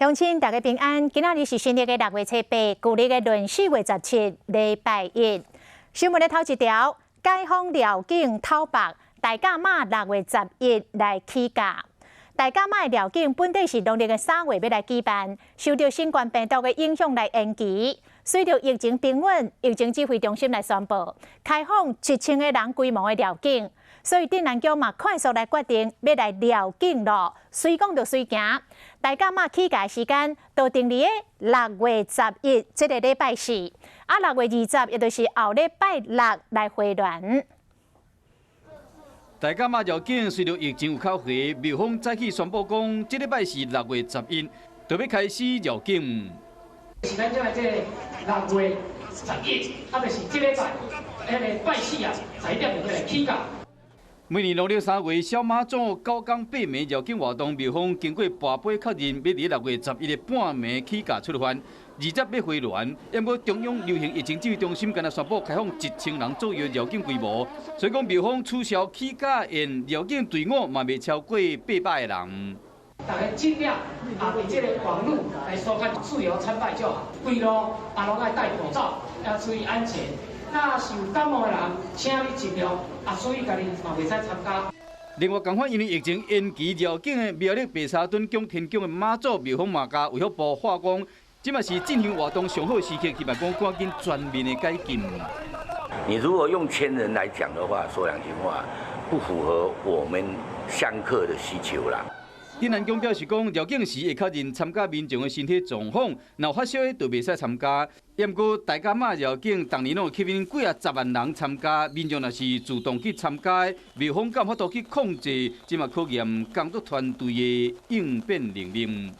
乡亲大家平安，今仔日是新历的6月初8，旧历的闰4月17，礼拜一。新闻的头一条：解封辽境讨白，大甲马6月11来起价。大甲马的辽境本地是农历的3月要来举办，受到新冠病毒的影响来延期。随着疫情平稳，疫情指挥中心来宣布开放1000个人规模的辽境。所以，镇南宫嘛快速来决定要来辽境咯，随讲就随行。大甲马起价时间就定伫个6月11，这个礼拜4，啊6月20，也就是后礼拜6来回銮。大甲马辽境随着疫情有考回，庙方早起宣布讲，这礼拜是6月11，就要开始辽境。是咱这个6月11，啊，就是这礼拜，拜4啊，11点就要来起价。每年农历3月，小马祖9天8暝绕境活动，庙方经过跋杯确认，要伫6月11日半暝起价出发，20要回銮。因过中央流行疫情指挥中心今日宣布开放1000人左右绕境规模，所以讲庙方取消起价宴绕境队伍嘛未超过800个人。大家尽量伫这个网络来收看，自由参拜就好。规路拢爱戴口罩，要注意安全。那是有感冒的人，请你尽量所以家己嘛袂使参加。另外，共款因为疫情延期绕境的苗栗白沙屯宫天宫的妈祖庙方嘛加卫福部化工，即嘛是进行活动上好的时刻，希望讲赶紧全面的解禁。你如果用1000人来讲的话，说2句话，不符合我们香客的需求啦。镇南宫表示讲，绕境时会确认参加民众的身体状况，若有发烧的就袂使参加。不过，大甲马绕境当年拢有吸引几10万人参加，民众若是主动去参加，庙方敢有法度去控制，即嘛考验工作团队的应变能力。